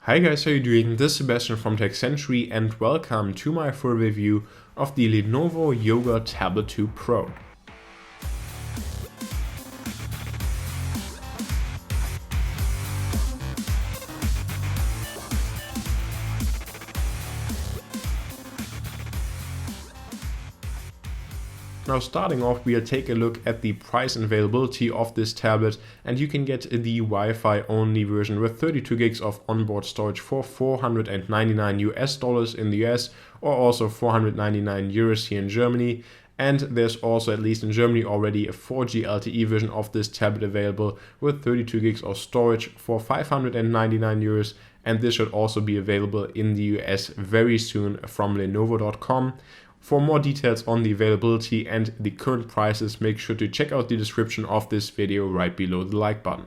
Hi guys, how you doing? This is Sebastian from techcentury and welcome to my full review of the Lenovo Yoga Tablet 2 Pro. Now starting off, we'll take a look at the price and availability of this tablet, and you can get the Wi-Fi only version with 32 gigs of onboard storage for $499 in the US, or also 499 euros here in Germany. And there's also, at least in Germany, already a 4G LTE version of this tablet available with 32 gigs of storage for 599 euros, and this should also be available in the US very soon from Lenovo.com. For more details on the availability and the current prices, make sure to check out the description of this video right below the like button.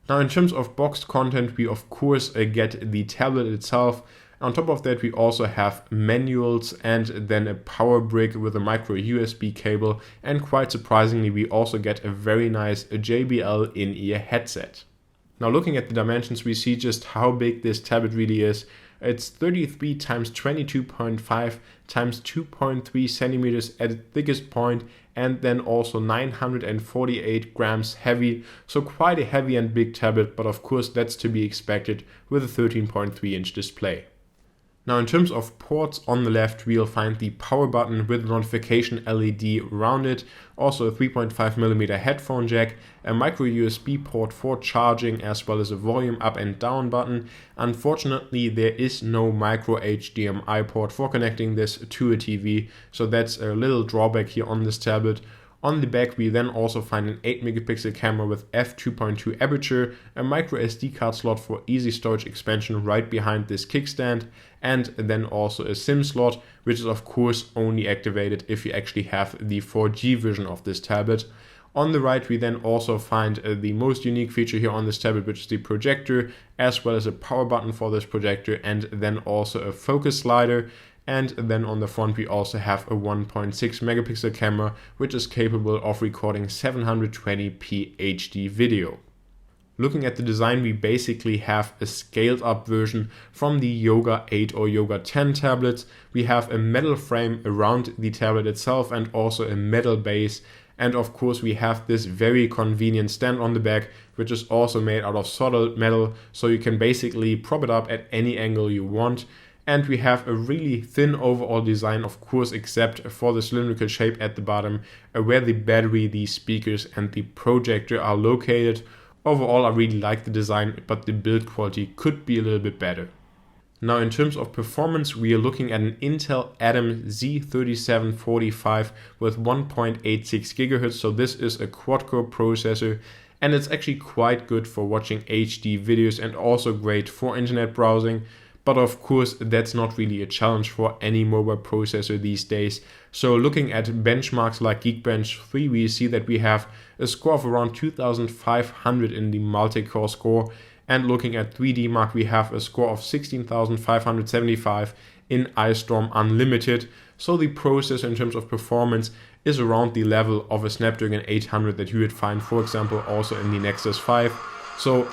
Now in terms of boxed content, we of course get the tablet itself. On top of that, we also have manuals and then a power brick with a micro USB cable, and quite surprisingly we also get a very nice JBL in-ear headset. Now looking at the dimensions, we see just how big this tablet really is. It's 33 times 22.5 times 2.3 centimeters at its thickest point, and then also 948 grams heavy, so quite a heavy and big tablet, but of course that's to be expected with a 13.3-inch display. Now in terms of ports, on the left we'll find the power button with a notification LED around it, also a 3.5mm headphone jack, a micro USB port for charging, as well as a volume up and down button. Unfortunately, there is no micro HDMI port for connecting this to a TV, so that's a little drawback here on this tablet. On the back we then also find an 8MP camera with f2.2 aperture, a micro SD card slot for easy storage expansion right behind this kickstand, and then also a SIM slot, which is of course only activated if you actually have the 4G version of this tablet. On the right we then also find the most unique feature here on this tablet, which is the projector, as well as a power button for this projector, and then also a focus slider. And then on the front we also have a 1.6MP camera, which is capable of recording 720p HD video. Looking at the design, we basically have a scaled up version from the Yoga 8 or Yoga 10 tablets. We have a metal frame around the tablet itself and also a metal base. And of course we have this very convenient stand on the back, which is also made out of solid metal, so you can basically prop it up at any angle you want. And we have a really thin overall design, of course, except for the cylindrical shape at the bottom, where the battery, the speakers and the projector are located. Overall, I really like the design, but the build quality could be a little bit better. Now in terms of performance, we are looking at an Intel Atom Z3745 with 1.86 GHz, so this is a quad-core processor, and it's actually quite good for watching HD videos and also great for internet browsing. But of course that's not really a challenge for any mobile processor these days. So looking at benchmarks like Geekbench 3, we see that we have a score of around 2500 in the multi-core score, and looking at 3D Mark we have a score of 16,575 in iStorm Unlimited. So the processor in terms of performance is around the level of a Snapdragon 800 that you would find, for example, also in the Nexus 5. So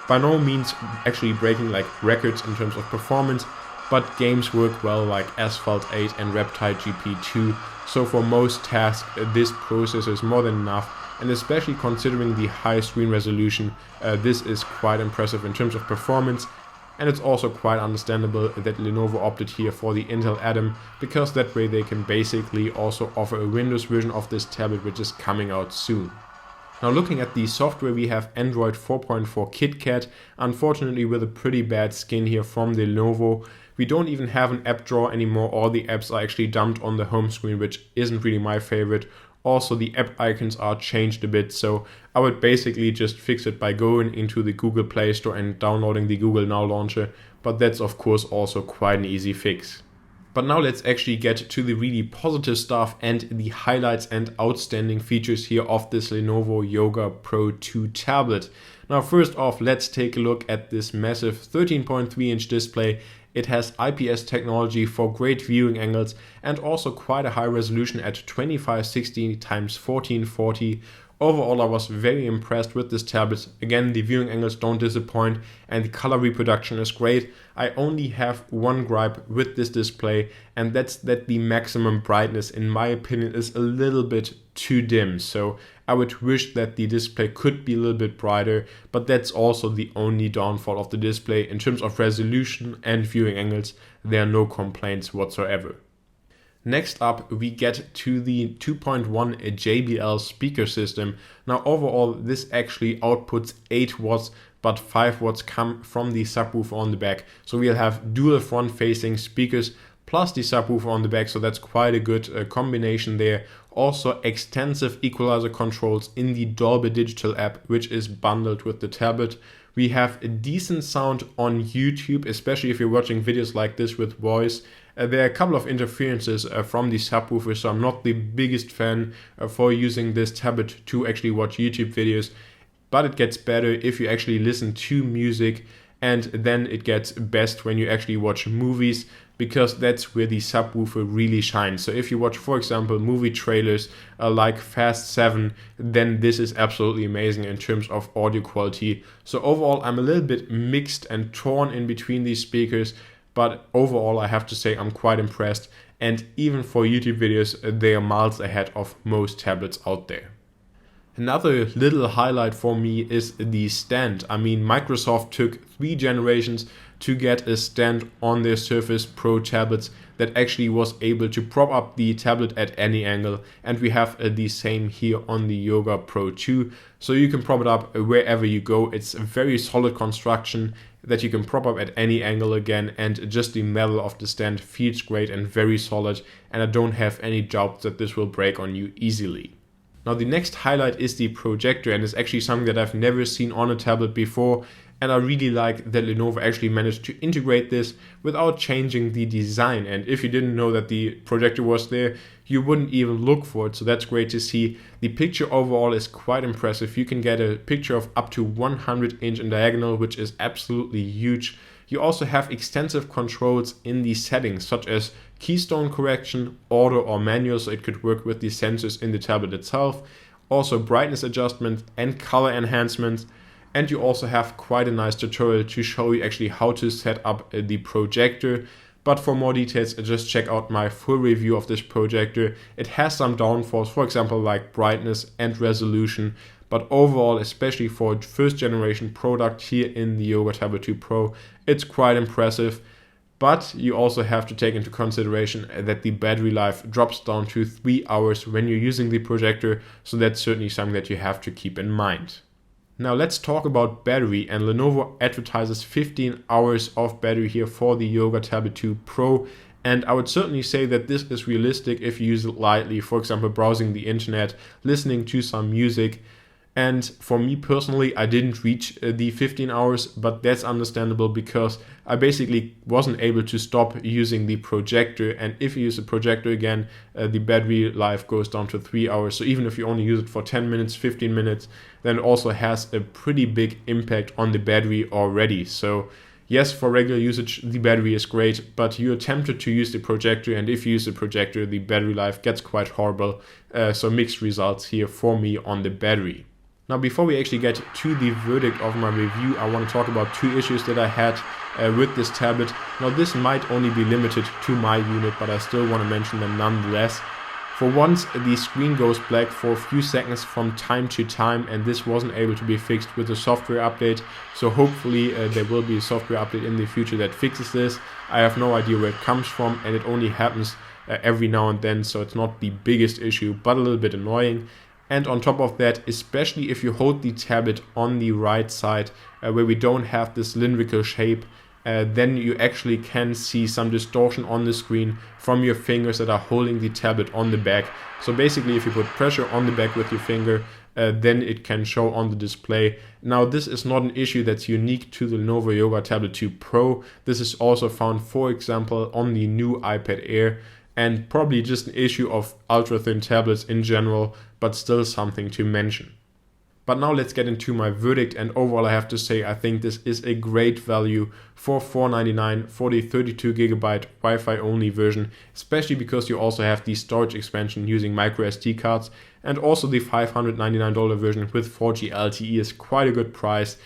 by no means actually breaking like records in terms of performance, but games work well like Asphalt 8 and Reptile GP2. So for most tasks, this processor is more than enough, and especially considering the high screen resolution, this is quite impressive in terms of performance. And it's also quite understandable that Lenovo opted here for the Intel Atom, because that way they can basically also offer a Windows version of this tablet, which is coming out soon. Now looking at the software, we have Android 4.4 KitKat, unfortunately with a pretty bad skin here from the Lenovo. We don't even have an app drawer anymore, all the apps are actually dumped on the home screen, which isn't really my favorite. Also the app icons are changed a bit, so I would basically just fix it by going into the Google Play Store and downloading the Google Now launcher, but that's of course also quite an easy fix. But now let's actually get to the really positive stuff and the highlights and outstanding features here of this Lenovo Yoga Pro 2 tablet. Now first off, let's take a look at this massive 13.3-inch display. It has IPS technology for great viewing angles and also quite a high resolution at 2560 x 1440. Overall, I was very impressed with this tablet. Again, the viewing angles don't disappoint and the color reproduction is great. I only have one gripe with this display, and that's that the maximum brightness, in my opinion, is a little bit too dim. So I would wish that the display could be a little bit brighter, but that's also the only downfall of the display. In terms of resolution and viewing angles, there are no complaints whatsoever. Next up, we get to the 2.1 JBL speaker system. Now overall, this actually outputs 8 watts, but 5 watts come from the subwoofer on the back. So we'll have dual front-facing speakers plus the subwoofer on the back, so that's quite a good combination there. Also extensive equalizer controls in the Dolby Digital app, which is bundled with the tablet. We have a decent sound on YouTube, especially if you're watching videos like this with voice. There are a couple of interferences from the subwoofer, so I'm not the biggest fan for using this tablet to actually watch YouTube videos, but it gets better if you actually listen to music, and then it gets best when you actually watch movies, because that's where the subwoofer really shines. So if you watch, for example, movie trailers like Fast 7, then this is absolutely amazing in terms of audio quality. So overall, I'm a little bit mixed and torn in between these speakers, but overall, I have to say I'm quite impressed. And even for YouTube videos, they are miles ahead of most tablets out there. Another little highlight for me is the stand. I mean, Microsoft took 3 generations to get a stand on their Surface Pro tablets that actually was able to prop up the tablet at any angle, and we have the same here on the Yoga Pro 2. So you can prop it up wherever you go. It's a very solid construction that you can prop up at any angle again, and just the metal of the stand feels great and very solid, and I don't have any doubts that this will break on you easily. Now the next highlight is the projector, and it's actually something that I've never seen on a tablet before, and I really like that Lenovo actually managed to integrate this without changing the design. And if you didn't know that the projector was there, you wouldn't even look for it, so that's great to see. The picture overall is quite impressive. You can get a picture of up to 100 inch in diagonal, which is absolutely huge. You also have extensive controls in the settings, such as keystone correction, auto or manual, so it could work with the sensors in the tablet itself. Also brightness adjustment and color enhancement. And you also have quite a nice tutorial to show you actually how to set up the projector. But for more details, just check out my full review of this projector. It has some downfalls, for example, like brightness and resolution. But overall, especially for a first generation product here in the Yoga Tablet 2 Pro, it's quite impressive. But you also have to take into consideration that the battery life drops down to 3 hours when you're using the projector. So that's certainly something that you have to keep in mind. Now let's talk about battery, and Lenovo advertises 15 hours of battery here for the Yoga Tablet 2 Pro, and I would certainly say that this is realistic if you use it lightly, for example browsing the internet, listening to some music. And for me personally, I didn't reach the 15 hours, but that's understandable because I basically wasn't able to stop using the projector. And if you use the projector again, the battery life goes down to 3 hours. So even if you only use it for 10 minutes, 15 minutes, then it also has a pretty big impact on the battery already. So yes, for regular usage, the battery is great, but you're tempted to use the projector. And if you use the projector, the battery life gets quite horrible. So mixed results here for me on the battery. Now, before we actually get to the verdict of my review, I want to talk about 2 issues that I had with this tablet. Now, this might only be limited to my unit, but I still want to mention them nonetheless. For once, the screen goes black for a few seconds from time to time, and this wasn't able to be fixed with a software update. So hopefully there will be a software update in the future that fixes this. I have no idea where it comes from, and it only happens every now and then, so it's not the biggest issue, but a little bit annoying. And on top of that, especially if you hold the tablet on the right side where we don't have this cylindrical shape, then you actually can see some distortion on the screen from your fingers that are holding the tablet on the back. So basically, if you put pressure on the back with your finger, then it can show on the display. Now, this is not an issue that's unique to the Lenovo Yoga Tablet 2 Pro. This is also found, for example, on the new iPad Air, and probably just an issue of ultra thin tablets in general, but still something to mention. But now let's get into my verdict, and overall I have to say I think this is a great value for $499 for the 32GB Wi-Fi only version, especially because you also have the storage expansion using micro SD cards, and also the $599 version with 4G LTE is quite a good price,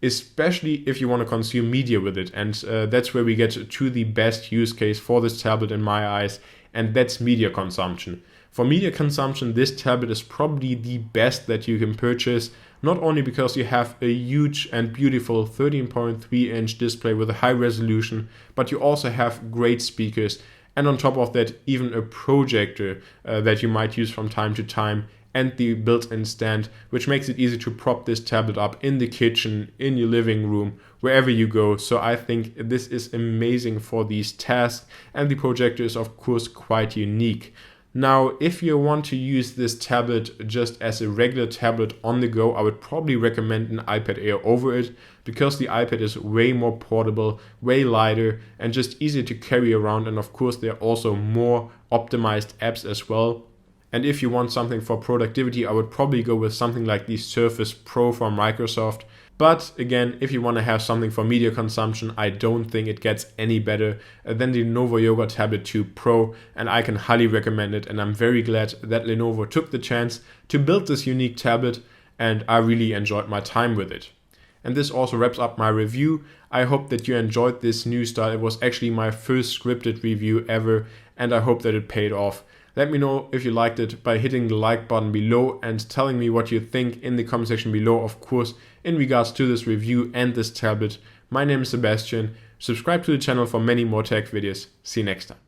especially if you want to consume media with it. And that's where we get to the best use case for this tablet in my eyes, and that's media consumption. For media consumption, this tablet is probably the best that you can purchase, not only because you have a huge and beautiful 13.3-inch display with a high resolution, but you also have great speakers, and on top of that, even a projector that you might use from time to time, and the built-in stand, which makes it easy to prop this tablet up in the kitchen, in your living room, wherever you go. So I think this is amazing for these tasks, and the projector is of course quite unique. Now, if you want to use this tablet just as a regular tablet on the go, I would probably recommend an iPad Air over it, because the iPad is way more portable, way lighter, and just easier to carry around. And of course, there are also more optimized apps as well. And if you want something for productivity, I would probably go with something like the Surface Pro from Microsoft. But again, if you want to have something for media consumption, I don't think it gets any better than the Lenovo Yoga Tablet 2 Pro, and I can highly recommend it. And I'm very glad that Lenovo took the chance to build this unique tablet, and I really enjoyed my time with it. And this also wraps up my review. I hope that you enjoyed this new style. It was actually my first scripted review ever, and I hope that it paid off. Let me know if you liked it by hitting the like button below and telling me what you think in the comment section below, of course, in regards to this review and this tablet. My name is Sebastian. Subscribe to the channel for many more tech videos. See you next time.